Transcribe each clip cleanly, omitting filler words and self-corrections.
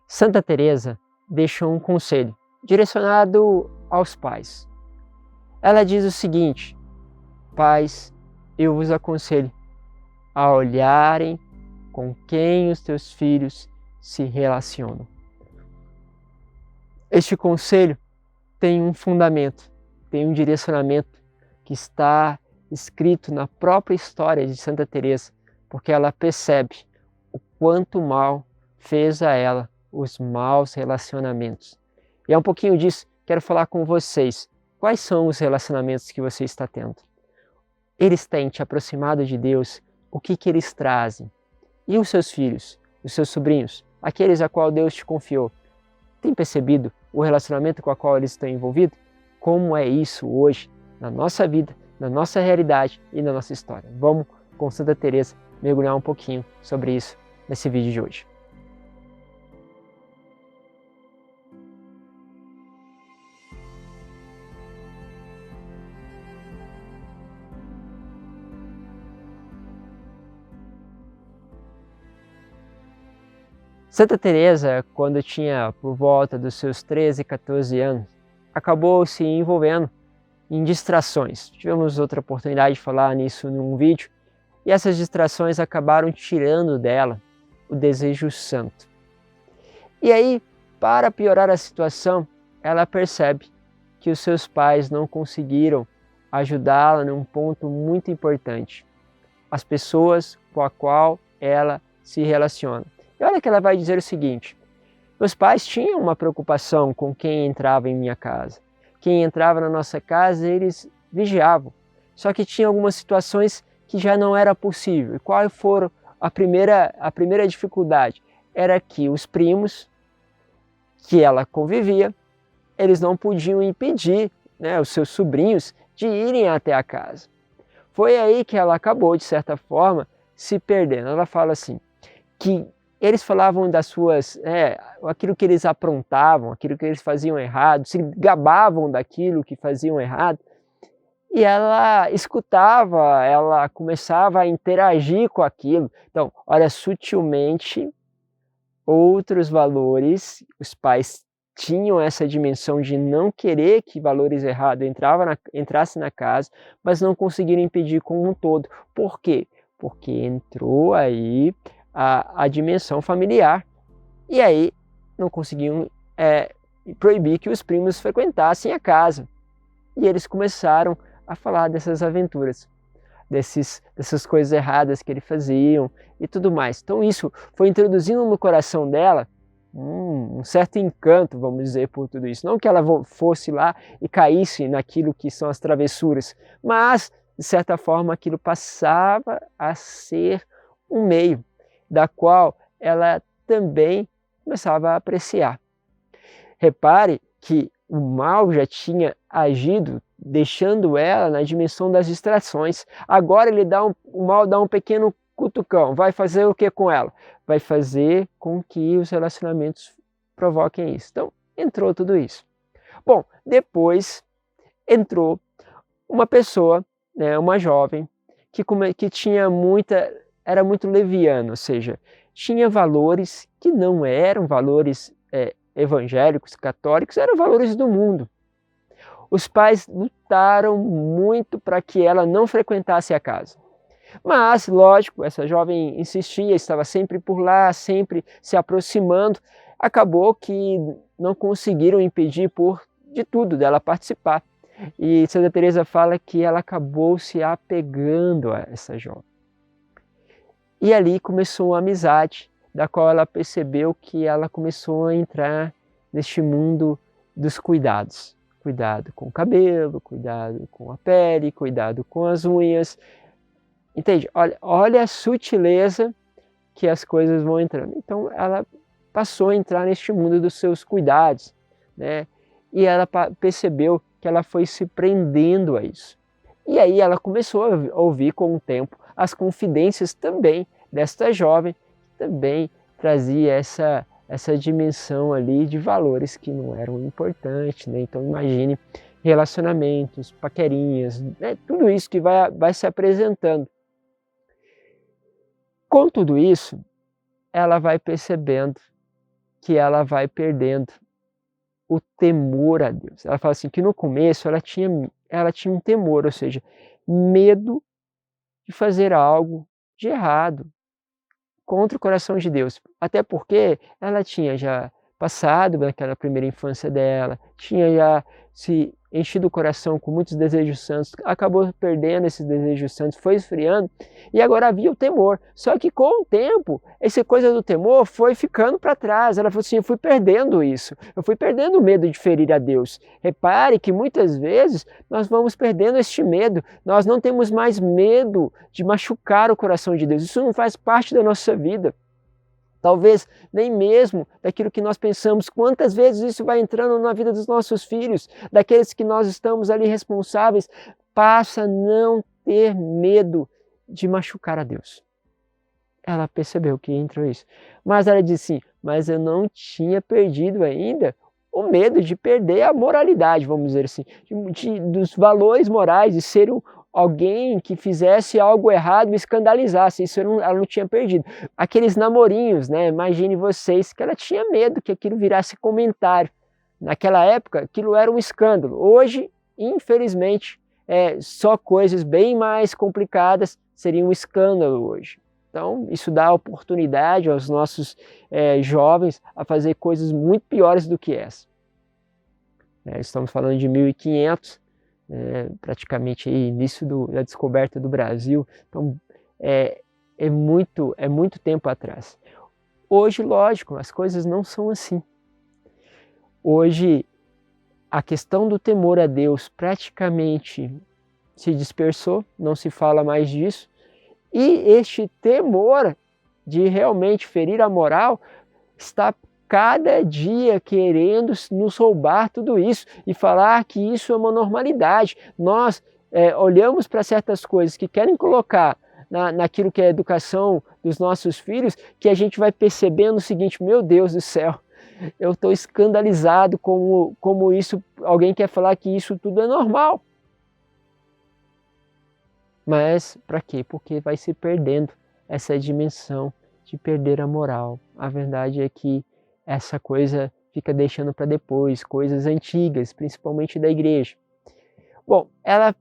Santa Teresa deixou um conselho direcionado aos pais. Ela diz o seguinte: pais, eu vos aconselho a olharem com quem os teus filhos se relacionam. Este conselho tem um fundamento, tem um direcionamento que está escrito na própria história de Santa Teresa, porque ela percebe o quanto mal fez a ela os maus relacionamentos. E é um pouquinho disso que quero falar com vocês. Quais são os relacionamentos que você está tendo? Eles têm te aproximado de Deus? O que eles trazem? E os seus filhos, os seus sobrinhos, aqueles a qual Deus te confiou? Tem percebido o relacionamento com o qual eles estão envolvidos? Como é isso hoje na nossa vida, na nossa realidade e na nossa história? Vamos, com Santa Teresa, mergulhar um pouquinho sobre isso nesse vídeo de hoje. Santa Teresa, quando tinha por volta dos seus 13, 14 anos, acabou se envolvendo em distrações. Tivemos outra oportunidade de falar nisso num vídeo, e essas distrações acabaram tirando dela o desejo santo. E aí, para piorar a situação, ela percebe que os seus pais não conseguiram ajudá-la num ponto muito importante: as pessoas com a qual ela se relaciona. E olha que ela vai dizer o seguinte: meus pais tinham uma preocupação com quem entrava em minha casa. Quem entrava na nossa casa, eles vigiavam. Só que tinha algumas situações que já não era possível. E qual foram a primeira dificuldade? Era que os primos que ela convivia, eles não podiam impedir, né, os seus sobrinhos de irem até a casa. Foi aí que ela acabou, de certa forma, se perdendo. Ela fala assim, que eles falavam das suas, aquilo que eles aprontavam, aquilo que eles faziam errado, se gabavam daquilo que faziam errado, e ela escutava, ela começava a interagir com aquilo. Então, olha, sutilmente, outros valores, os pais tinham essa dimensão de não querer que valores errados entrassem na casa, mas não conseguiram impedir como um todo. Por quê? Porque entrou aí a dimensão familiar. E aí não conseguiam proibir que os primos frequentassem a casa. E eles começaram a falar dessas aventuras, dessas coisas erradas que eles faziam e tudo mais. Então isso foi introduzindo no coração dela um certo encanto, vamos dizer, por tudo isso. Não que ela fosse lá e caísse naquilo que são as travessuras, mas, de certa forma, aquilo passava a ser um meio da qual ela também começava a apreciar. Repare que o mal já tinha agido, deixando ela na dimensão das distrações. Agora o mal dá um pequeno cutucão. Vai fazer o que com ela? Vai fazer com que os relacionamentos provoquem isso. Então, entrou tudo isso. Bom, depois entrou uma pessoa, né, uma jovem, que era muito leviana, ou seja, tinha valores que não eram valores evangélicos, católicos, eram valores do mundo. Os pais lutaram muito para que ela não frequentasse a casa. Mas, lógico, essa jovem insistia, estava sempre por lá, sempre se aproximando. Acabou que não conseguiram impedir de tudo dela participar. E Santa Teresa fala que ela acabou se apegando a essa jovem. E ali começou uma amizade, da qual ela percebeu que ela começou a entrar neste mundo dos cuidados. Cuidado com o cabelo, cuidado com a pele, cuidado com as unhas. Entende? Olha a sutileza que as coisas vão entrando. Então ela passou a entrar neste mundo dos seus cuidados, né? E ela percebeu que ela foi se prendendo a isso. E aí ela começou a ouvir com o tempo as confidências também desta jovem, que também trazia essa dimensão ali de valores que não eram importantes, né? Então imagine relacionamentos, paquerinhas, né? Tudo isso que vai se apresentando. Com tudo isso, ela vai percebendo que ela vai perdendo o temor a Deus. Ela fala assim que no começo ela tinha um temor, ou seja, medo de fazer algo de errado contra o coração de Deus. Até porque ela tinha já passado naquela primeira infância dela, tinha já se enchido o coração com muitos desejos santos, acabou perdendo esses desejos santos, foi esfriando e agora havia o temor. Só que com o tempo, essa coisa do temor foi ficando para trás. Ela falou assim: eu fui perdendo isso, eu fui perdendo o medo de ferir a Deus. Repare que muitas vezes nós vamos perdendo este medo, nós não temos mais medo de machucar o coração de Deus, isso não faz parte da nossa vida. Talvez nem mesmo daquilo que nós pensamos. Quantas vezes isso vai entrando na vida dos nossos filhos, daqueles que nós estamos ali responsáveis, passa a não ter medo de machucar a Deus. Ela percebeu que entrou isso. Mas ela disse assim, mas eu não tinha perdido ainda o medo de perder a moralidade, vamos dizer assim, dos valores morais, de ser alguém que fizesse algo errado me escandalizasse. Isso ela não tinha perdido. Aqueles namorinhos, né? Imagine vocês que ela tinha medo que aquilo virasse comentário. Naquela época, aquilo era um escândalo. Hoje, infelizmente, só coisas bem mais complicadas seriam um escândalo hoje. Então, isso dá oportunidade aos nossos jovens a fazer coisas muito piores do que essa. Estamos falando de 1500, praticamente aí, início da descoberta do Brasil. Então, é muito tempo atrás. Hoje, lógico, as coisas não são assim. Hoje, a questão do temor a Deus praticamente se dispersou, não se fala mais disso. E este temor de realmente ferir a moral está cada dia querendo nos roubar tudo isso e falar que isso é uma normalidade. Nós olhamos para certas coisas que querem colocar naquilo que é a educação dos nossos filhos, que a gente vai percebendo o seguinte: meu Deus do céu, eu estou escandalizado como isso, alguém quer falar que isso tudo é normal. Mas para quê? Porque vai se perdendo essa dimensão de perder a moral. A verdade é que essa coisa fica deixando para depois, coisas antigas, principalmente da igreja. Bom, ela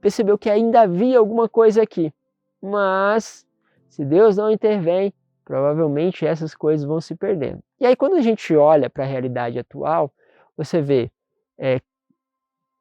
percebeu que ainda havia alguma coisa aqui, mas se Deus não intervém, provavelmente essas coisas vão se perdendo. E aí quando a gente olha para a realidade atual, você vê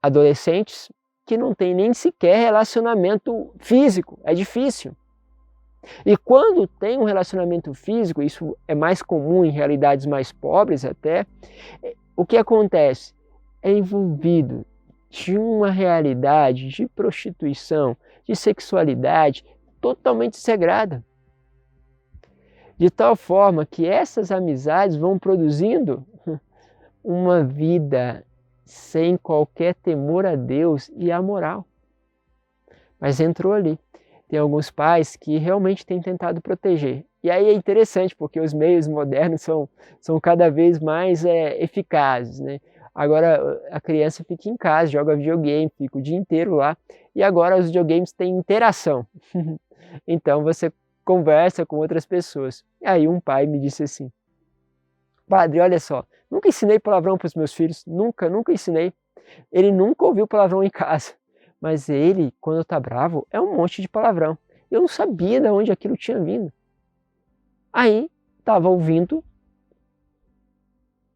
adolescentes que não têm nem sequer relacionamento físico, é difícil. E quando tem um relacionamento físico, isso é mais comum em realidades mais pobres até, o que acontece? É envolvido de uma realidade de prostituição, de sexualidade totalmente sagrada. De tal forma que essas amizades vão produzindo uma vida sem qualquer temor a Deus e à moral. Mas entrou ali. Tem alguns pais que realmente têm tentado proteger. E aí é interessante, porque os meios modernos são cada vez mais eficazes, né? Agora a criança fica em casa, joga videogame, fica o dia inteiro lá. E agora os videogames têm interação. Então você conversa com outras pessoas. E aí um pai me disse assim: padre, olha só, nunca ensinei palavrão para os meus filhos, nunca ensinei. Ele nunca ouviu palavrão em casa. Mas ele, quando está bravo, é um monte de palavrão. Eu não sabia de onde aquilo tinha vindo. Aí, estava ouvindo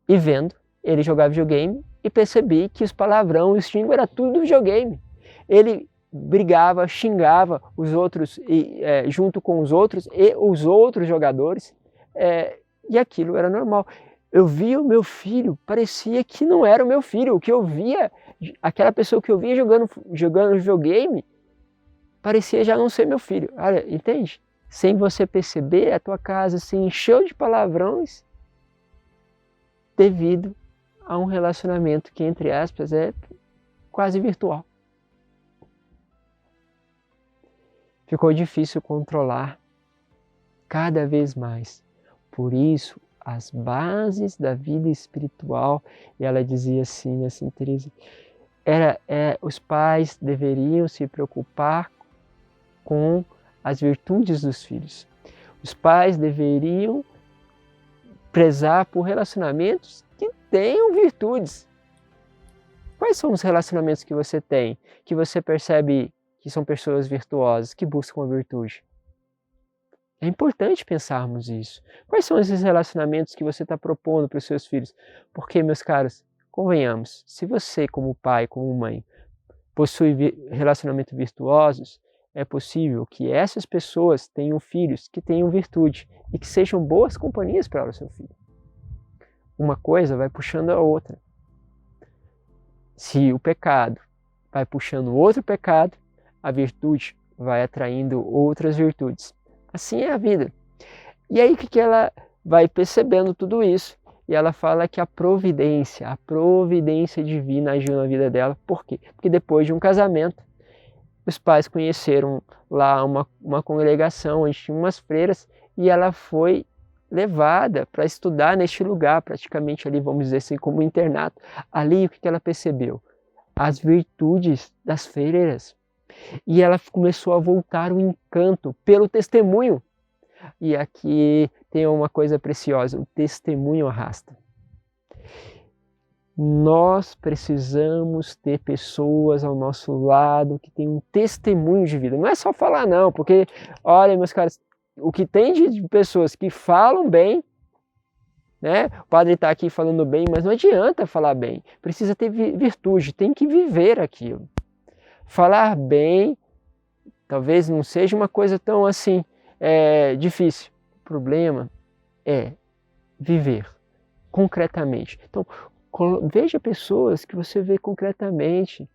e vendo ele jogar videogame e percebi que os palavrão e os xingos era tudo do videogame. Ele brigava, xingava os outros junto com os outros e os outros jogadores e aquilo era normal. Eu via o meu filho, parecia que não era o meu filho. O que eu via, aquela pessoa que eu via jogando videogame, parecia já não ser meu filho. Olha, entende? Sem você perceber, a tua casa se encheu de palavrões devido a um relacionamento que, entre aspas, é quase virtual. Ficou difícil controlar cada vez mais. Por isso, as bases da vida espiritual, e ela dizia assim, Teresa, os pais deveriam se preocupar com as virtudes dos filhos. Os pais deveriam prezar por relacionamentos que tenham virtudes. Quais são os relacionamentos que você tem, que você percebe que são pessoas virtuosas, que buscam a virtude? É importante pensarmos isso. Quais são esses relacionamentos que você está propondo para os seus filhos? Porque, meus caros, convenhamos, se você, como pai, como mãe, possui relacionamentos virtuosos, é possível que essas pessoas tenham filhos que tenham virtude e que sejam boas companhias para o seu filho. Uma coisa vai puxando a outra. Se o pecado vai puxando outro pecado, a virtude vai atraindo outras virtudes. Assim é a vida. E aí que ela vai percebendo tudo isso e ela fala que a providência divina agiu na vida dela. Por quê? Porque depois de um casamento, os pais conheceram lá uma congregação onde tinha umas freiras e ela foi levada para estudar neste lugar, praticamente ali, vamos dizer assim, como um internato. Ali o que ela percebeu? As virtudes das freiras. E ela começou a voltar o encanto pelo testemunho. E aqui tem uma coisa preciosa, o testemunho arrasta. Nós precisamos ter pessoas ao nosso lado que têm um testemunho de vida. Não é só falar não, porque, olha, meus caras, o que tem de pessoas que falam bem, né? O padre está aqui falando bem, mas não adianta falar bem. Precisa ter virtude, tem que viver aquilo. Falar bem talvez não seja uma coisa tão assim difícil. O problema é viver concretamente. Então, veja pessoas que você vê concretamente.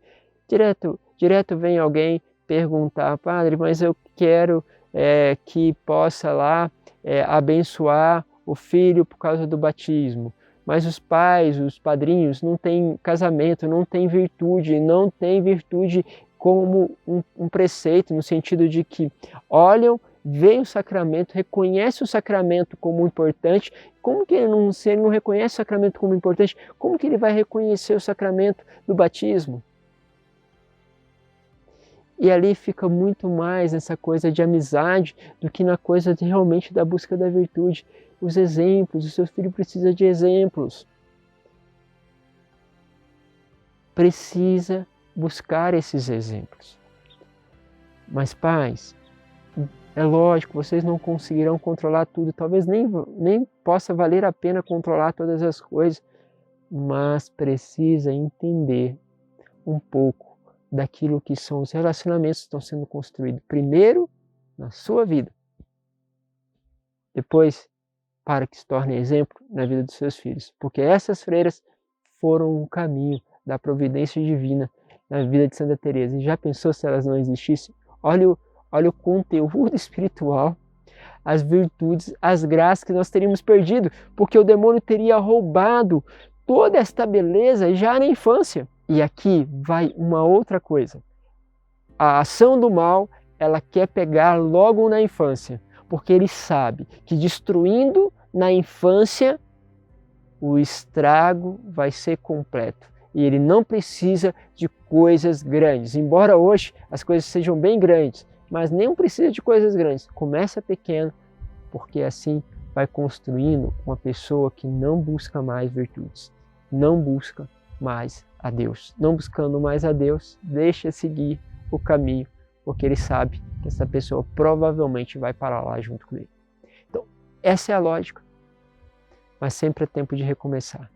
Direto vem alguém perguntar, padre, mas eu quero que possa lá abençoar o filho por causa do batismo. Mas os pais, os padrinhos, não têm casamento, não têm virtude como um preceito, no sentido de que olham, veem o sacramento, reconhecem o sacramento como importante. Como que se ele não reconhece o sacramento como importante, como que ele vai reconhecer o sacramento do batismo? E ali fica muito mais nessa coisa de amizade do que na coisa realmente da busca da virtude. Os exemplos, o seu filho precisa de exemplos. Precisa buscar esses exemplos. Mas pais, é lógico, vocês não conseguirão controlar tudo, talvez nem possa valer a pena controlar todas as coisas, mas precisa entender um pouco daquilo que são os relacionamentos que estão sendo construídos primeiro na sua vida, depois para que se torne exemplo na vida dos seus filhos, porque essas freiras foram um caminho da providência divina na vida de Santa Teresa. E já pensou se elas não existissem? Olha o conteúdo espiritual, as virtudes, as graças que nós teríamos perdido, porque o demônio teria roubado toda esta beleza já na infância. E aqui vai uma outra coisa. A ação do mal, ela quer pegar logo na infância, porque ele sabe que destruindo na infância, o estrago vai ser completo. E ele não precisa de coisas grandes. Embora hoje as coisas sejam bem grandes, mas nem precisa de coisas grandes. Começa pequeno, porque assim vai construindo uma pessoa que não busca mais virtudes, não busca mais a Deus. Não buscando mais a Deus, deixa seguir o caminho, porque ele sabe que essa pessoa provavelmente vai parar lá junto com ele. Então, essa é a lógica, mas sempre é tempo de recomeçar.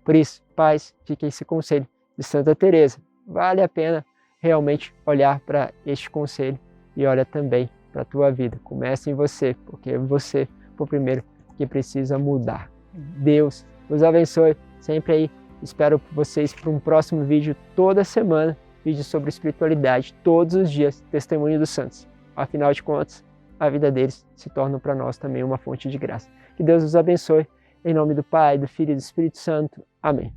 Por isso, pais, fique esse conselho de Santa Teresa. Vale a pena realmente olhar para este conselho e olha também para a tua vida. Comece em você, porque você foi o primeiro que precisa mudar. Deus os abençoe sempre aí. Espero vocês para um próximo vídeo toda semana, vídeo sobre espiritualidade, todos os dias, testemunho dos santos. Afinal de contas, a vida deles se torna para nós também uma fonte de graça. Que Deus os abençoe, em nome do Pai, do Filho e do Espírito Santo. Amém.